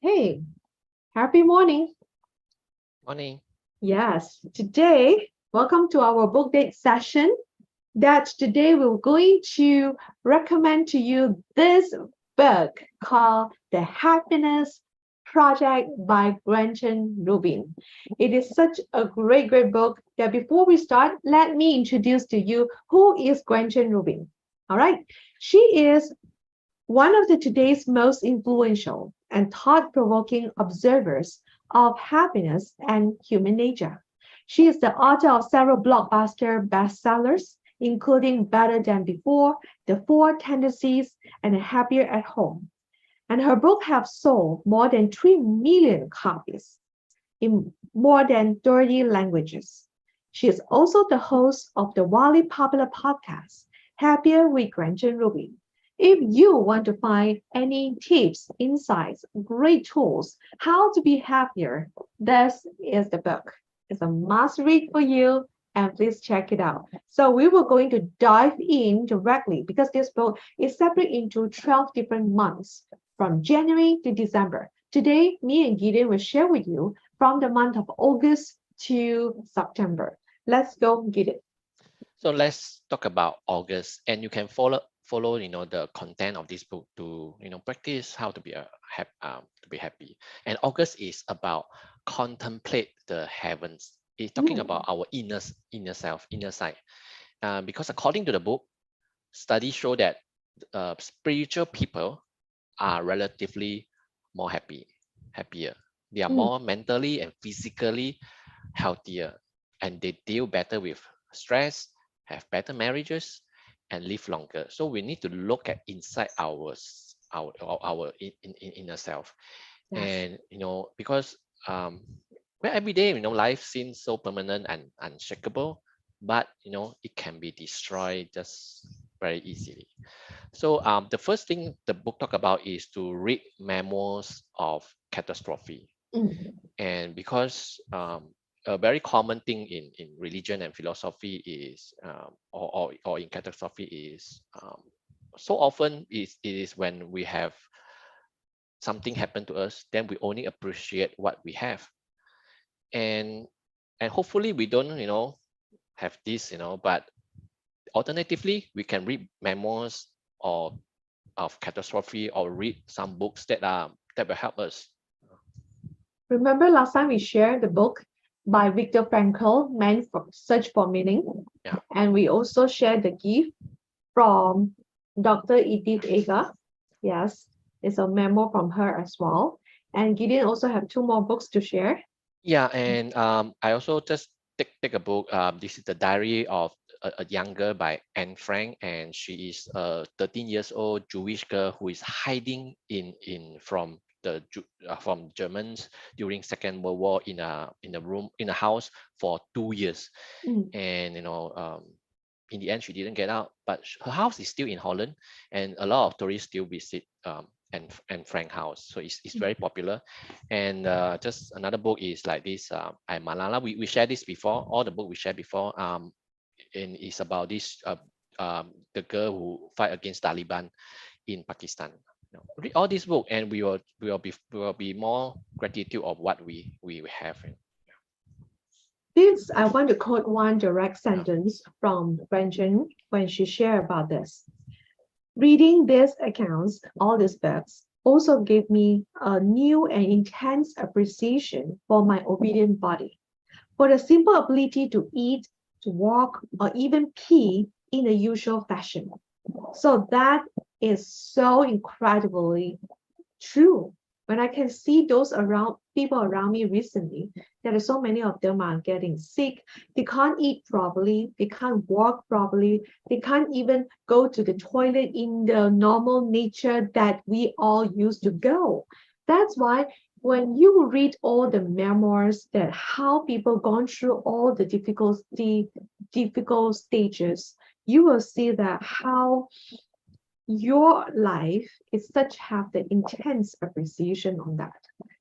Hey, happy morning. Morning. Yes, today, welcome to our book date session. That today we're going to recommend to you this book called The Happiness Project by Gretchen Rubin. It is such a great book that before we start, let me introduce to you who is Gretchen Rubin. All right, she is one of today's most influential and thought-provoking observers of happiness and human nature. She is the author of several blockbuster bestsellers, including Better Than Before, The Four Tendencies, and Happier at Home. And her book have sold more than 3 million copies in more than 30 languages. She is also the host of the wildly popular podcast, Happier with Gretchen Rubin. If you want to find any tips, insights, great tools, how to be happier, this is the book. It's a must read for you and please check it out. So we were going to dive in directly because this book is separate into 12 different months from January to December. Today, me and Gideon will share with you from the month of August to September. Let's go, Gideon. So let's talk about August, and you can follow the content of this book to practice how to be to be happy. And August is about contemplate the heavens. It's talking Mm, about our inner self, inner side. Because according to the book, studies show that spiritual people are relatively more happier. They are mm, more mentally and physically healthier, and they deal better with stress, have better marriages, and live longer. So we need to look at inside our inner self. yes. And because well, every day life seems so permanent and unshakable, but it can be destroyed just very easily. So the first thing the book talk about is to read memoirs of catastrophe. Mm, And because a very common thing in religion and philosophy is or in catastrophe is so often it is when we have something happen to us, then we only appreciate what we have. and and hopefully we don't have this, but alternatively we can read memoirs or of catastrophe, or read some books that will help us. Remember last time we shared the book by Viktor Frankl, Man for Search for Meaning, Yeah. and we also shared the gift from Dr. Edith Eger. Yes, it's a memo from her as well. And Gideon also have two more books to share. Yeah, and I also just take a book. This is the Diary of a Young Girl by Anne Frank, and she is a 13 years old Jewish girl who is hiding in from Germans during Second World War in a room in a house for 2 years. Mm, And in the end she didn't get out, but her house is still in Holland, and a lot of tourists still visit and Frank house, so it's very popular. And just another book is like this, I Malala, we shared this before, all the book we shared before, and it's about this the girl who fight against Taliban in Pakistan. Read all this book and we will be more gratitude of what we have. This, I want to quote one direct Yeah. sentence from Gretchen when she shared about this. Reading these accounts, all these books, also gave me a new and intense appreciation for my obedient body, for the simple ability to eat, to walk, or even pee in the usual fashion. So that is so incredibly true. When I can see those around people around me recently, there are so many of them are getting sick. They can't eat properly, they can't walk properly, they can't even go to the toilet in the normal nature that we all used to go. That's why when you read all the memoirs that how people gone through all the difficult stages, you will see that how your life is such have the intense appreciation on that.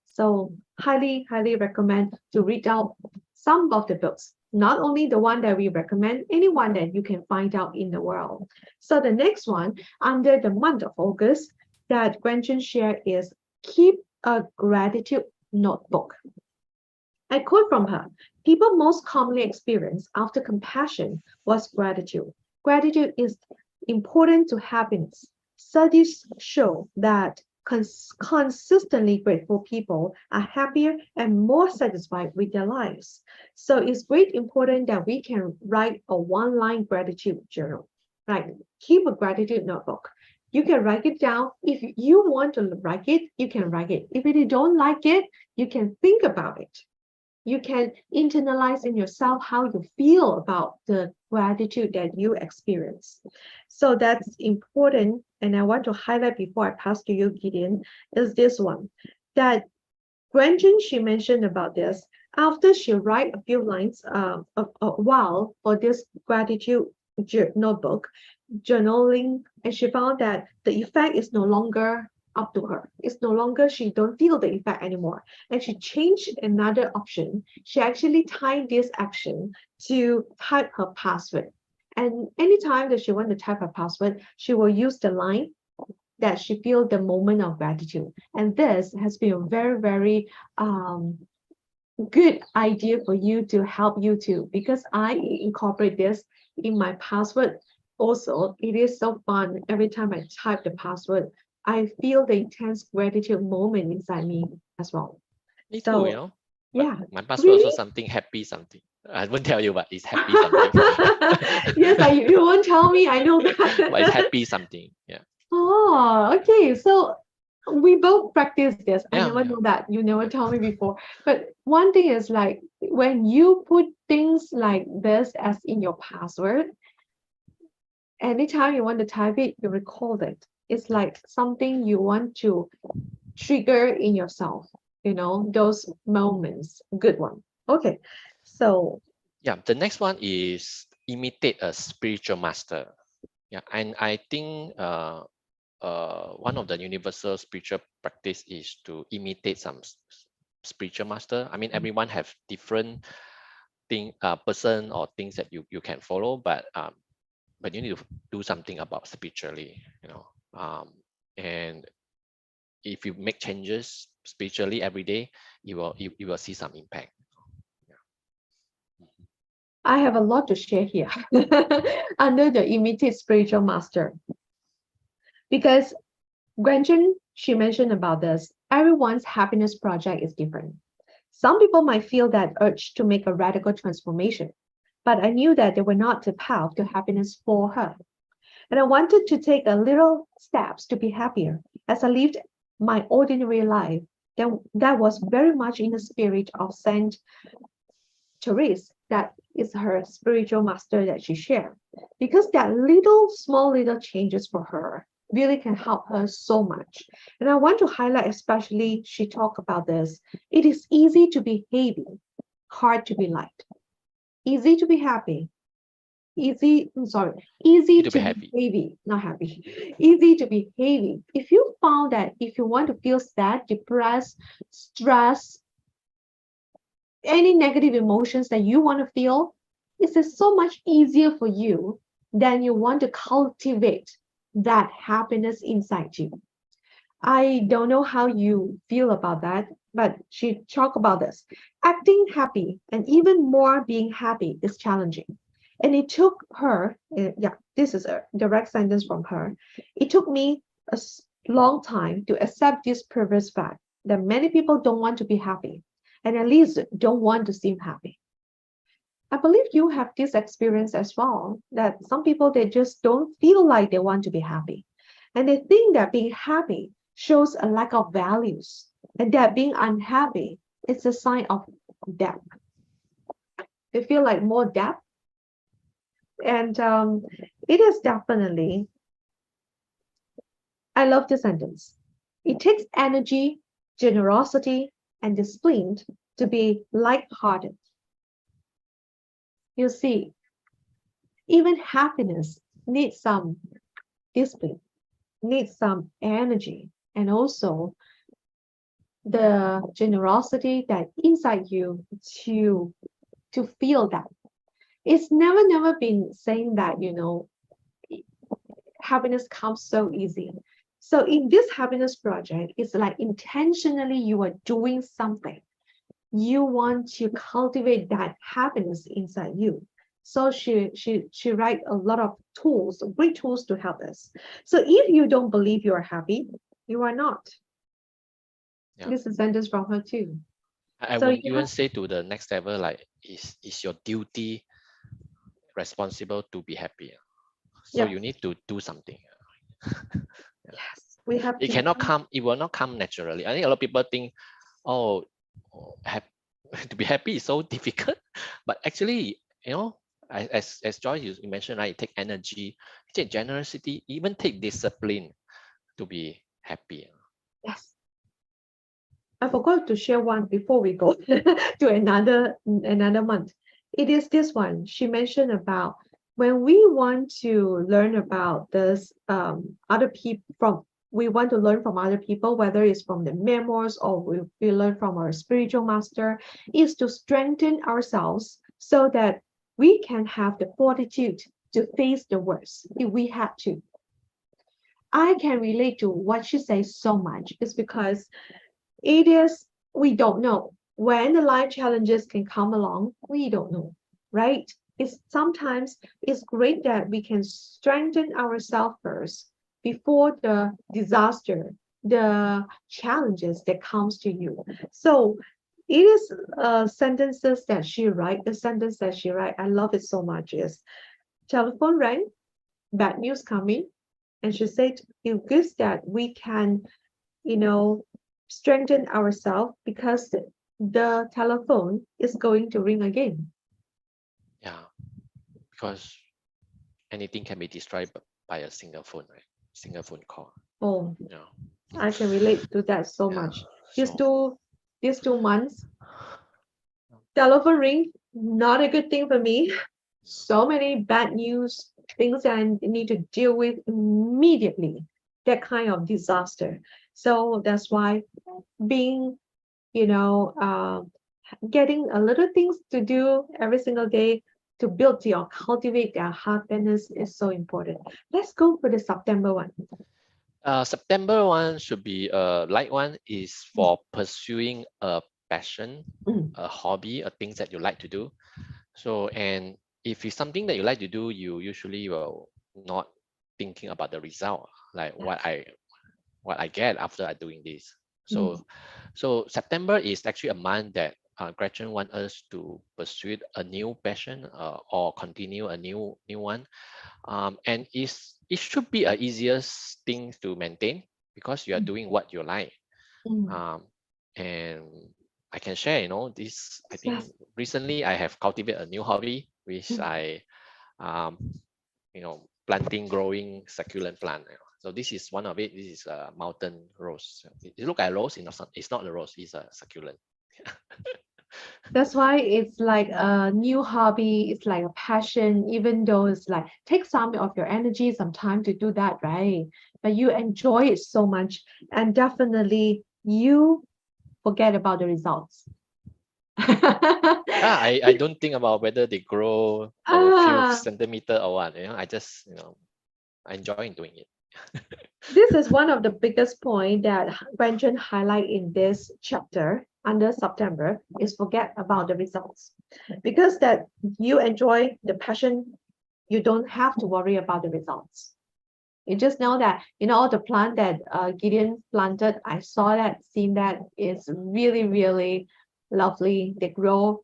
So highly recommend to read out some of the books, not only the one that we recommend, anyone that you can find out in the world. So the next one under the month of August that Gretchen shared is keep a gratitude notebook. I quote from her: people most commonly experience after compassion was gratitude. Gratitude is important to happiness. Studies show that consistently grateful people are happier and more satisfied with their lives. So it's great important that we can write a one-line gratitude journal. Right? Keep a gratitude notebook. You can write it down. If you want to write it, you can write it. If you don't like it, you can think about it. You can internalize in yourself how you feel about the gratitude that you experience. So that's important. And I want to highlight before I pass to you, Gideon, is this one. That Gretchen, she mentioned about this. After she write a few lines, a while for this gratitude notebook, journaling, and she found that the effect is no longer up to her. It's no longer, she don't feel the effect anymore. And she changed another option. She actually tied this action to type her password. And anytime that she want to type her password, she will use the line that she feel the moment of gratitude. And this has been a very, very good idea for you to help you too, because I incorporate this in my password. Also, it is so fun. Every time I type the password, I feel the intense gratitude moment inside me as well. Me too, you So, know. But yeah, my password also really? something happy something. I won't tell you, but it's happy something. Yes, you won't tell me. I know But it's that. happy something. Yeah. Oh, okay. So we both practice this. I Yeah, never yeah. know that. You never told me before. But one thing is like when you put things like this as in your password, anytime you want to type it, you record it. It's like something you want to trigger in yourself, those moments, good one. Okay. So Yeah. The next one is imitate a spiritual master. Yeah. And I think one of the universal spiritual practice is to imitate some spiritual master. I mean, everyone have different person or things that you can follow, but you need to do something about spiritually, and if you make changes spiritually every day, you will see some impact. Yeah. I have a lot to share here under the imitate spiritual master, because Gretchen, she mentioned about this. Everyone's happiness project is different. Some people might feel that urge to make a radical transformation, but I knew that they were not the path to happiness for her. And I wanted to take a little steps to be happier as I lived my ordinary life. That was very much in the spirit of Saint Therese, that is her spiritual master that she shared. Because that small little changes for her really can help her so much. And I want to highlight, especially, she talked about this. It is easy to be heavy, hard to be light. Easy to be happy. Easy To be to be happy. heavy, not happy. Easy to be heavy. If you found that if you want to feel sad, depressed, stressed, any negative emotions that you want to feel, it's just so much easier for you than you want to cultivate that happiness inside you. I don't know how you feel about that, but she talked about this. Acting happy and even more being happy is challenging. And it took her, yeah, this is a direct sentence from her. It took me a long time to accept this previous fact that many people don't want to be happy and at least don't want to seem happy. I believe you have this experience as well, that some people, they just don't feel like they want to be happy. And they think that being happy shows a lack of values and that being unhappy is a sign of depth. They feel like more depth. And it is definitely, I love this sentence. It takes energy, generosity, and discipline to be light-hearted. You see, even happiness needs some discipline, needs some energy, and also the generosity that inside you to feel that. It's never been saying that, happiness comes so easy. So in this happiness project, it's like intentionally you are doing something. You want to cultivate that happiness inside you. So she write a lot of tools, great tools to help us. So if you don't believe you are happy, you are not. Yeah. This is a sentence from her too. I So would you even have, say to the next level, like, is your duty responsible to be happy? So yeah, you need to do something. yes, we have It to. cannot come, it will not come naturally. I think a lot of people think, oh, to be happy is so difficult. But actually, as Joy, you mentioned, right, it take energy, it take generosity, even take discipline to be happy. Yes. I forgot to share one before we go to another month. It is this one. She mentioned about when we want to learn about this other people from we want to learn from other people, whether it's from the memoirs or we learn from our spiritual master, is to strengthen ourselves so that we can have the fortitude to face the worst if we had to. I can relate to what she says so much is because it is, we don't know when the life challenges can come along. We don't know, right? It's sometimes it's great that we can strengthen ourselves first before the disaster, the challenges that comes to you. So it is sentences that she write. The sentence that she write, I love it so much. Is telephone rang, bad news coming, and she said it gives that we can you know, strengthen ourselves because the telephone is going to ring again. Yeah, because anything can be destroyed by a single phone, right? Single phone call. Oh, Yeah. I can relate to that so Yeah. much. These So two, these 2 months, telephone ring, not a good thing for me. So many bad news, things that I need to deal with immediately. That kind of disaster. So that's why being, you know, getting a little things to do every single day to build your cultivate their happiness is so important. Let's go for the September one. September one should be a light one, is for pursuing a passion, Mm, a hobby, a things that you like to do. So, and if it's something that you like to do, you usually will not thinking about the result, like yes. what I get after I doing this. Mm, So September is actually a month that Gretchen want us to pursue a new passion, or continue a new one. And it should be a easiest thing to maintain because you are mm, doing what you like. mm. Um, and I can share, this. I think Yes. recently I have cultivated a new hobby, which Mm. um, planting, growing succulent plant. So this is one of it. This is a mountain rose. It look like a rose, it's not a rose. It's a succulent. That's why it's like a new hobby, it's like a passion, even though it's like take some of your energy, some time to do that, right? But you enjoy it so much, and definitely you forget about the results. Yeah, I don't think about whether they grow a few Ah, centimeter or what. I just I enjoy doing it. this is one of the biggest point that Gretchen highlight in this chapter under September is forget about the results. Because that you enjoy the passion, you don't have to worry about the results. You just know that all the plant that Gideon planted, I saw that, seen that is really, really lovely. They grow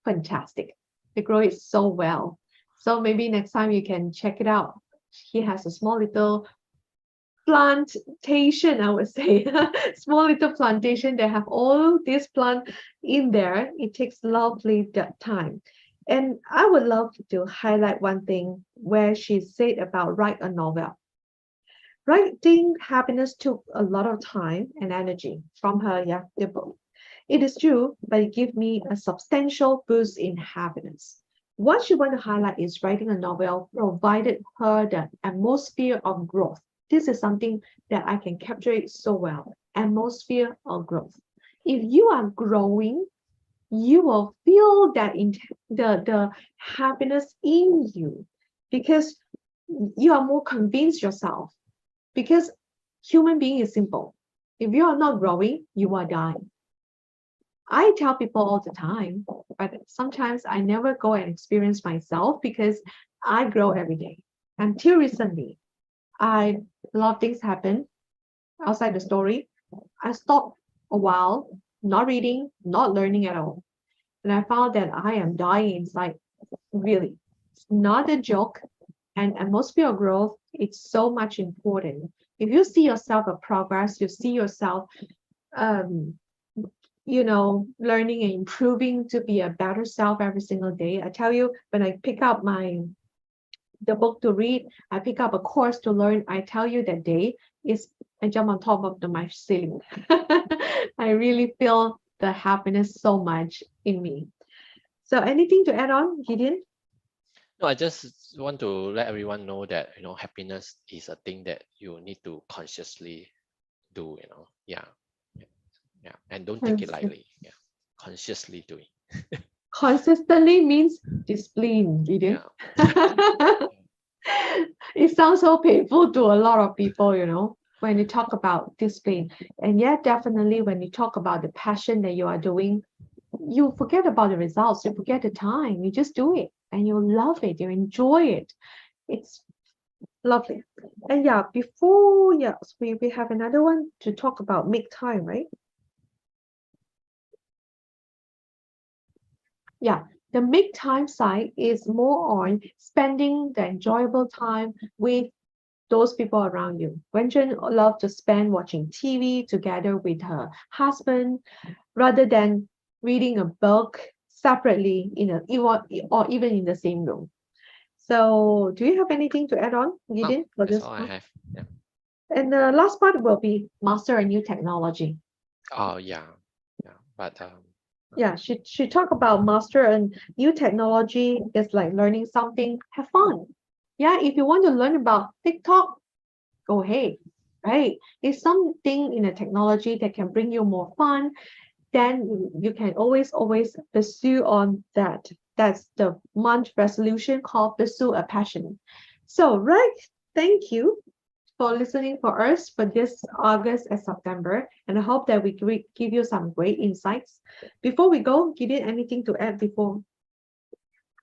fantastic. They grow it so well. So maybe next time you can check it out. He has a small little plantation, I would say, small little plantation that have all these plants in there. It takes lovely time. And I would love to highlight one thing where she said about write a novel. Writing happiness took a lot of time and energy from her, yeah, the book. It is true, but it gave me a substantial boost in happiness. What she want to highlight is writing a novel provided her the atmosphere of growth. This is something that I can capture it so well. Atmosphere of growth. If you are growing, you will feel that in the happiness in you because you are more convinced yourself because human being is simple. If you are not growing, you are dying. I tell people all the time, but sometimes I never go and experience myself because I grow every day. Until recently, a lot of things happen outside the story. I stopped a while, not reading, not learning at all. And I found that I am dying inside. Really. It's not a joke. And atmosphere of growth, it's so much important. If you see yourself a progress, you see yourself um, learning and improving to be a better self every single day. I tell you, when I pick up the book to read, I pick up a course to learn, I tell you that day is I jump on top of my ceiling. I really feel the happiness so much in me. So anything to add on, Gideon? No, I just want to let everyone know that happiness is a thing that you need to consciously do. Yeah, yeah, and don't take it lightly. Yeah, consciously doing. Consistently means discipline, Gideon. Yeah. It sounds so painful to a lot of people, when you talk about discipline. And yet, definitely, when you talk about the passion that you are doing, you forget about the results, you forget the time, you just do it and you love it, you enjoy it. It's lovely. And yeah, we have another one to talk about make time, right? Yeah, the make time side is more on spending the enjoyable time with those people around you. Wenjun loved to spend watching TV together with her husband rather than reading a book separately or even in the same room. So, do you have anything to add on, Oh, Gideon, for that's this all I part? have. Yeah. And the last part will be master a new technology. Oh, yeah. But Yeah, she talked about master a new technology is like learning something, have fun. Yeah, if you want to learn about TikTok, go ahead, right? It's something in a technology that can bring you more fun, then you can always pursue on that. That's the month resolution called pursue a passion. So, right, thank you for listening for us for this August and September. And I hope that we give you some great insights. Before we go, Gideon, anything to add before?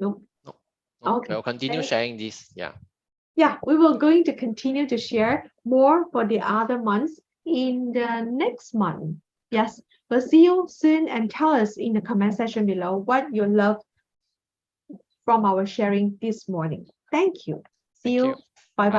No? no, Okay. we'll continue sharing this. Yeah. Yeah, we will going to continue to share more for the other months in the next month. Yes, we'll see you soon and tell us in the comment section below what you love from our sharing this morning. Thank you. See Thank you. you. Bye bye. Bye.